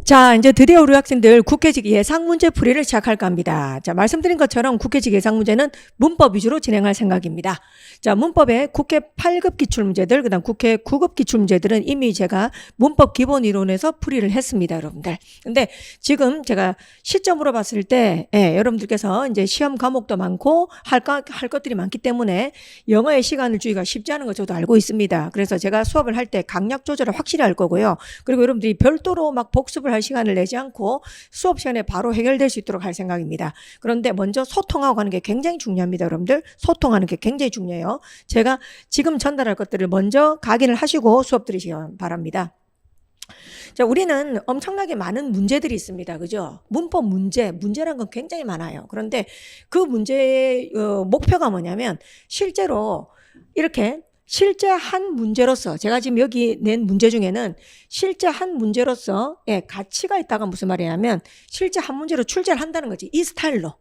자, 이제 드디어 우리 학생들 국회직 예상문제 풀이를 시작할까 합니다. 자, 말씀드린 것처럼 국회직 예상문제는 문법 위주로 진행할 생각입니다. 자, 문법의 국회 8급 기출문제들, 그 다음 국회 9급 기출문제들은 이미 제가 문법 기본 이론에서 풀이를 했습니다, 여러분들. 근데 지금 제가 시점으로 봤을 때, 여러분들께서 이제 시험 과목도 많고 할 것들이 많기 때문에 영어의 시간을 주기가 쉽지 않은 거 저도 알고 있습니다. 그래서 제가 수업을 할 때 강약 조절을 확실히 할 거고요. 그리고 여러분들이 별도로 막 복습을 할 시간을 내지 않고 수업 시간에 바로 해결될 수 있도록 할 생각입니다. 그런데 먼저 소통하고 가는 게 굉장히 중요합니다, 여러분들. 소통하는 게 굉장히 중요해요. 제가 지금 전달할 것들을 먼저 각인을 하시고 수업 들으시기 바랍니다. 자, 우리는 엄청나게 많은 문제들이 있습니다. 그죠? 문법 문제란 건 굉장히 많아요. 그런데 그 문제의 목표가 뭐냐면 실제로 이렇게 실제 한 문제로서 제가 지금 여기 낸 문제 중에는 실제 한 문제로서 가치가 있다가 무슨 말이냐면 실제 한 문제로 출제를 한다는 거지. 이 스타일로.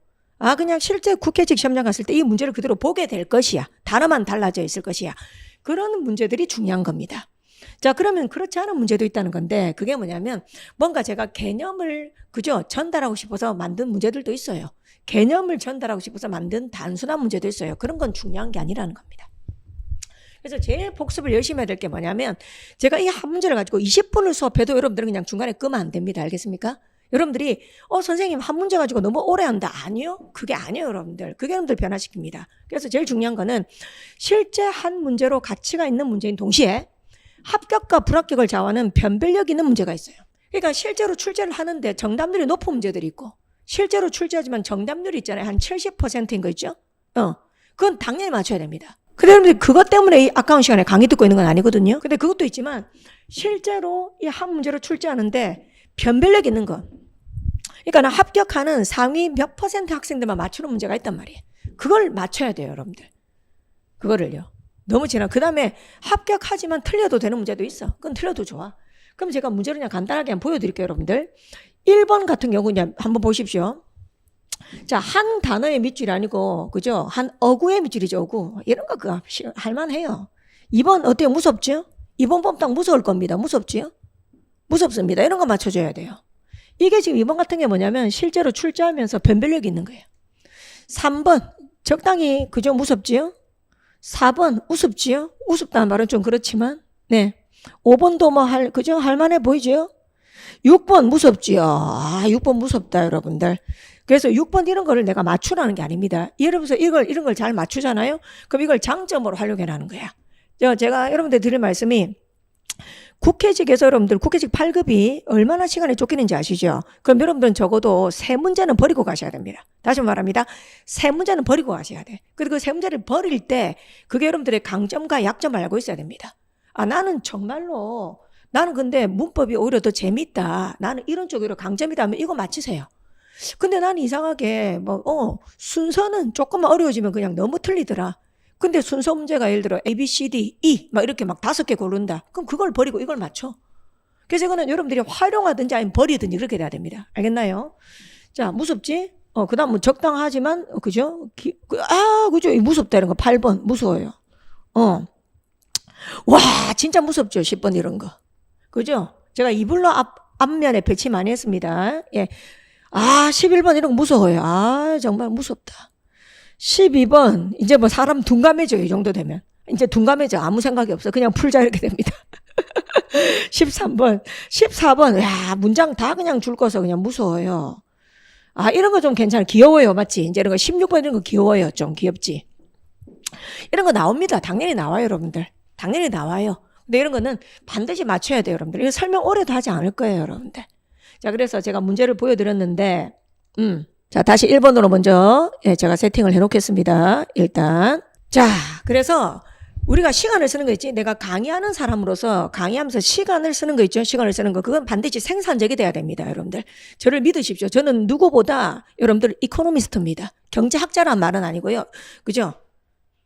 그냥 실제 국회직 시험장 갔을 때 이 문제를 그대로 보게 될 것이야. 단어만 달라져 있을 것이야. 그런 문제들이 중요한 겁니다. 자, 그러면 그렇지 않은 문제도 있다는 건데 그게 뭐냐면 뭔가 제가 개념을 그죠? 전달하고 싶어서 만든 문제들도 있어요. 개념을 전달하고 싶어서 만든 단순한 문제도 있어요. 그런 건 중요한 게 아니라는 겁니다. 그래서 제일 복습을 열심히 해야 될 게 뭐냐면 제가 이 한 문제를 가지고 20분을 수업해도 여러분들은 그냥 중간에 끄면 안 됩니다. 알겠습니까? 여러분들이 선생님 한 문제 가지고 너무 오래 한다. 아니요. 그게 아니에요, 여러분들. 그게 여러분들 변화시킵니다. 그래서 제일 중요한 거는 실제 한 문제로 가치가 있는 문제인 동시에 합격과 불합격을 좌우하는 변별력 있는 문제가 있어요. 그러니까 실제로 출제를 하는데 정답률이 높은 문제들이 있고 실제로 출제하지만 정답률이 있잖아요. 한 70%인 거 있죠? 그건 당연히 맞춰야 됩니다. 근데 여러분들 그것 때문에 이 아까운 시간에 강의 듣고 있는 건 아니거든요. 근데 그것도 있지만 실제로 이 한 문제로 출제하는데 변별력 있는 거. 그러니까 합격하는 상위 몇 % 학생들만 맞추는 문제가 있단 말이에요. 그걸 맞춰야 돼요, 여러분들. 그거를요. 너무 지나. 그 다음에 합격하지만 틀려도 되는 문제도 있어. 그건 틀려도 좋아. 그럼 제가 문제를 그냥 간단하게 한번 보여드릴게요, 여러분들. 1번 같은 경우 그냥 한번 보십시오. 자, 한 단어의 밑줄이 아니고, 그죠? 한 어구의 밑줄이죠, 어구. 이런 거 그거 할만해요. 2번 어때요? 무섭죠? 2번 뽑딱 무서울 겁니다. 무섭지요? 무섭습니다. 이런 거 맞춰줘야 돼요. 이게 지금 2번 같은 게 뭐냐면 실제로 출제하면서 변별력이 있는 거예요. 3번 적당히 그죠? 무섭지요? 4번 우습지요? 우습다는 말은 좀 그렇지만 5번도 그죠? 할만해 보이죠? 6번 무섭지요? 6번 무섭다, 여러분들. 그래서 6번 이런 거를 내가 맞추라는 게 아닙니다. 예를 들어서 이런 걸 잘 맞추잖아요? 그럼 이걸 장점으로 활용해라는 거야. 제가 여러분들 드릴 말씀이 국회직에서 여러분들 국회직 8급이 얼마나 시간이 쫓기는지 아시죠? 그럼 여러분들은 적어도 3문제는 버리고 가셔야 됩니다. 다시 말합니다. 3문제는 버리고 가셔야 돼. 그리고 그 3문제를 버릴 때 그게 여러분들의 강점과 약점을 알고 있어야 됩니다. 나는 정말로 나는 근데 문법이 오히려 더 재밌다. 나는 이런 쪽으로 강점이다 하면 이거 맞히세요. 근데 나는 이상하게 순서는 조금만 어려워지면 그냥 너무 틀리더라. 근데 순서 문제가 예를 들어 A, B, C, D, E 막 이렇게 막 5개 고른다. 그럼 그걸 버리고 이걸 맞춰. 그래서 이거는 여러분들이 활용하든지 아니면 버리든지 그렇게 돼야 됩니다. 알겠나요? 자, 무섭지? 그 다음 뭐 적당하지만 그죠? 그죠? 무섭다 이런 거 8번 무서워요. 와, 진짜 무섭죠? 10번 이런 거. 그죠? 제가 이불로 앞면에 배치 많이 했습니다. 11번 이런 거 무서워요. 정말 무섭다. 12번 이제 뭐 사람 둔감해져요. 이 정도 되면 이제 둔감해져. 아무 생각이 없어. 그냥 풀자 이렇게 됩니다. 13번 14번 문장 다 그냥 줄 거서 그냥 무서워요. 이런 거 좀 괜찮아. 귀여워요. 맞지? 이제 이런 거 16번 이런 거 귀여워요. 좀 귀엽지? 이런 거 나옵니다. 당연히 나와요, 여러분들. 당연히 나와요. 근데 이런 거는 반드시 맞춰야 돼요, 여러분들. 이거 설명 오래도 하지 않을 거예요, 여러분들. 자, 그래서 제가 문제를 보여드렸는데 자, 다시 1번으로 먼저 제가 세팅을 해놓겠습니다. 일단 자, 그래서 우리가 시간을 쓰는 거 있지. 내가 강의하는 사람으로서 강의하면서 시간을 쓰는 거 있죠. 시간을 쓰는 거 그건 반드시 생산적이 돼야 됩니다, 여러분들. 저를 믿으십시오. 저는 누구보다 여러분들 이코노미스트입니다. 경제학자란 말은 아니고요. 그죠?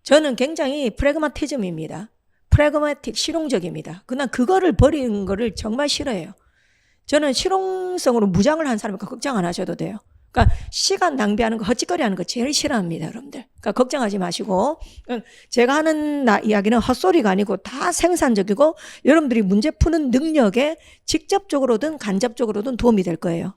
저는 굉장히 프래그마티즘입니다. 프래그마틱 실용적입니다. 그러나 그거를 버리는 거를 정말 싫어해요. 저는 실용성으로 무장을 한 사람이니까 걱정 안 하셔도 돼요. 그러니까 시간 낭비하는 거, 헛짓거리하는 거 제일 싫어합니다, 여러분들. 그러니까 걱정하지 마시고 제가 하는 이야기는 헛소리가 아니고 다 생산적이고 여러분들이 문제 푸는 능력에 직접적으로든 간접적으로든 도움이 될 거예요.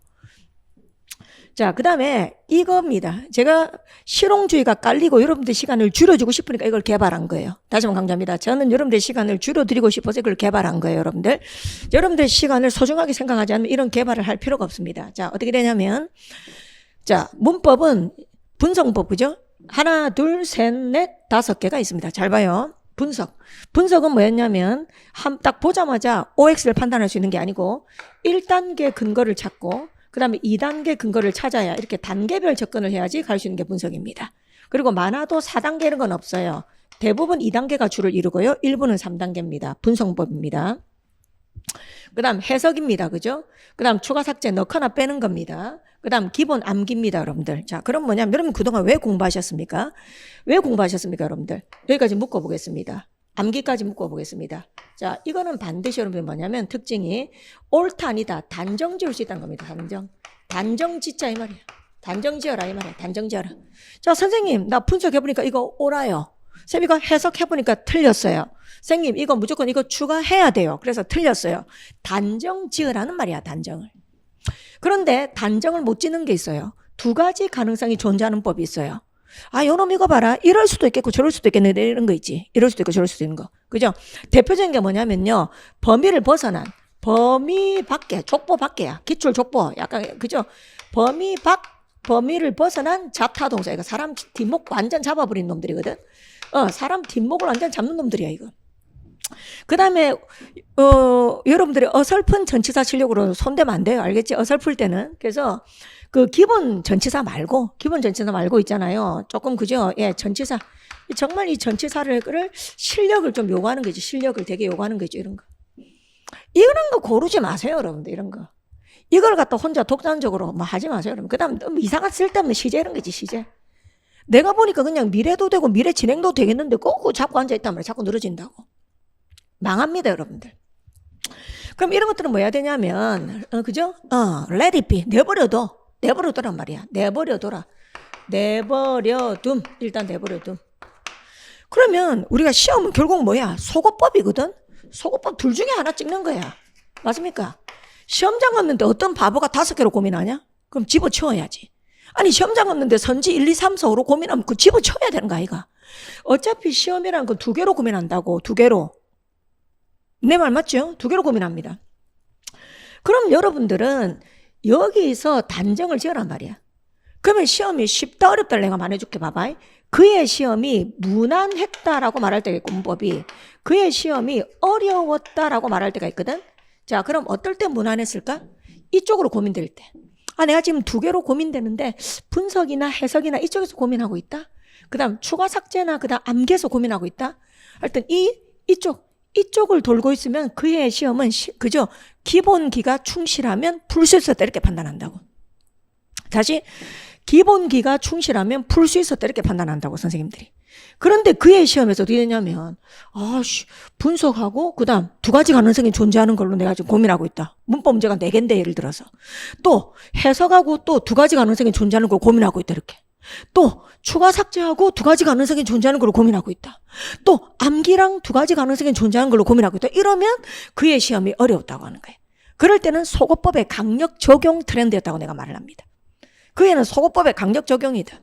자, 그 다음에 이겁니다. 제가 실용주의가 깔리고 여러분들 시간을 줄여주고 싶으니까 이걸 개발한 거예요. 다시 한번 강조합니다. 저는 여러분들 시간을 줄여드리고 싶어서 이걸 개발한 거예요, 여러분들. 여러분들 시간을 소중하게 생각하지 않으면 이런 개발을 할 필요가 없습니다. 자, 어떻게 되냐면, 자, 문법은 분석법, 그죠? 하나, 둘, 셋, 넷, 5개가 있습니다. 잘 봐요. 분석은 뭐였냐면, 딱 보자마자 OX를 판단할 수 있는 게 아니고, 1단계 근거를 찾고, 그 다음에 2단계 근거를 찾아야 이렇게 단계별 접근을 해야지 갈 수 있는 게 분석입니다. 그리고 많아도 4단계 이런 건 없어요. 대부분 2단계가 주를 이루고요. 일부는 3단계입니다. 분석법입니다. 그 다음 해석입니다. 그죠? 그 다음 추가 삭제 넣거나 빼는 겁니다. 그 다음 기본 암기입니다, 여러분들. 자, 그럼 뭐냐면 여러분 그동안 왜 공부하셨습니까? 왜 공부하셨습니까, 여러분들? 여기까지 묶어보겠습니다. 암기까지 묶어보겠습니다. 자, 이거는 반드시 여러분들 뭐냐면 특징이 옳다 아니다 단정 지을 수 있다는 겁니다. 단정 짓자 이 말이야. 단정 지어라 이 말이야. 단정 지어라. 자, 선생님 나 분석해보니까 이거 옳아요. 쌤 이거 해석해보니까 틀렸어요. 선생님 이거 무조건 이거 추가해야 돼요. 그래서 틀렸어요. 단정 지으라는 말이야. 단정을. 그런데 단정을 못 짓는 게 있어요. 2가지 가능성이 존재하는 법이 있어요. 아, 요놈 이거 봐라. 이럴 수도 있겠고 저럴 수도 있겠네. 이런 거 있지. 이럴 수도 있고 저럴 수도 있는 거. 그죠? 대표적인 게 뭐냐면요. 범위를 벗어난 범위 밖에, 족보 밖에야. 기출 족보. 약간, 그죠? 범위를 벗어난 자타동사. 이거 사람 뒷목 완전 잡아버린 놈들이거든. 사람 뒷목을 완전 잡는 놈들이야, 이거. 그 다음에, 여러분들이 어설픈 전치사 실력으로 손대면 안 돼요. 알겠지? 어설플 때는. 그래서, 그 기본 전치사 말고 있잖아요. 조금 그죠? 예, 전치사. 정말 이 전치사를 실력을 좀 요구하는 거지. 실력을 되게 요구하는 거죠. 이런 거. 이런 거 고르지 마세요, 여러분들. 이런 거. 이걸 갖다 혼자 독단적으로 뭐 하지 마세요, 여러분. 그 다음 이상한 쓸데없는 시제 이런 거지, 시제. 내가 보니까 그냥 미래도 되고 미래 진행도 되겠는데 꼭 잡고 앉아있단 말이야. 자꾸 늘어진다고. 망합니다, 여러분들. 그럼 이런 것들은 뭐 해야 되냐면, 그죠? let it be. 내버려둬란 말이야. 내버려둬라. 내버려둠. 일단 내버려둠. 그러면 우리가 시험은 결국 뭐야? 속어법이거든? 속어법 둘 중에 하나 찍는 거야. 맞습니까? 시험장 갔는데 어떤 바보가 5개로 고민하냐? 그럼 집어치워야지. 아니 시험장 갔는데 선지 1, 2, 3, 4, 5로 고민하면 그 집어치워야 되는 거 아이가? 어차피 시험이란 건 2개로 고민한다고. 2개로. 내 말 맞죠? 2개로 고민합니다. 그럼 여러분들은 여기서 단정을 지으란 말이야. 그러면 시험이 쉽다 어렵다를 내가 말해줄게. 봐봐. 그의 시험이 무난했다라고 말할 때가 있고 문법이 그의 시험이 어려웠다라고 말할 때가 있거든. 자, 그럼 어떨 때 무난했을까? 이쪽으로 고민될 때. 아, 내가 지금 2개로 고민되는데 분석이나 해석이나 이쪽에서 고민하고 있다. 그 다음 추가 삭제나 그 다음 암기에서 고민하고 있다. 하여튼 이쪽을 돌고 있으면 그의 시험은 그저 기본기가 충실하면 풀 수 있었다 이렇게 판단한다고. 다시 기본기가 충실하면 풀 수 있었다 이렇게 판단한다고 선생님들이. 그런데 그의 시험에서 어떻게 되냐면 분석하고 그 다음 2가지 가능성이 존재하는 걸로 내가 지금 고민하고 있다. 문법 문제가 4개인데 예를 들어서 또 해석하고 또 2가지 가능성이 존재하는 걸 고민하고 있다 이렇게. 또 추가 삭제하고 2가지 가능성이 존재하는 걸로 고민하고 있다. 또 암기랑 2가지 가능성이 존재하는 걸로 고민하고 있다. 이러면 그의 시험이 어려웠다고 하는 거예요. 그럴 때는 속어법의 강력 적용 트렌드였다고 내가 말을 합니다. 그 애는 속어법의 강력 적용이다.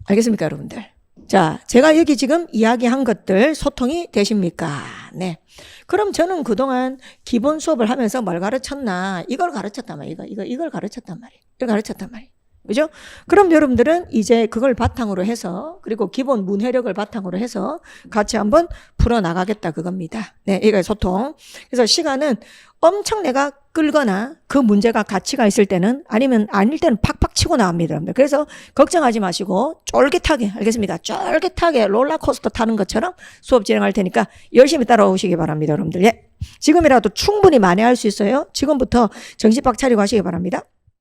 알겠습니까, 여러분들? 자, 제가 여기 지금 이야기한 것들 소통이 되십니까? 네. 그럼 저는 그동안 기본 수업을 하면서 뭘 가르쳤나? 이걸 가르쳤단 말이에요. 이걸 가르쳤단 말이에요. 이걸 가르쳤단 말이에요. 그죠? 그럼 여러분들은 이제 그걸 바탕으로 해서 그리고 기본 문해력을 바탕으로 해서 같이 한번 풀어나가겠다 그겁니다. 네, 이게 소통. 그래서 시간은 엄청 내가 끌거나 그 문제가 가치가 있을 때는 아니면 아닐 때는 팍팍 치고 나옵니다. 여러분들. 그래서 걱정하지 마시고 쫄깃하게 알겠습니까? 쫄깃하게 롤러코스터 타는 것처럼 수업 진행할 테니까 열심히 따라오시기 바랍니다. 여러분들. 예. 지금이라도 충분히 만회할 수 있어요. 지금부터 정신 빡 차리고 하시기 바랍니다.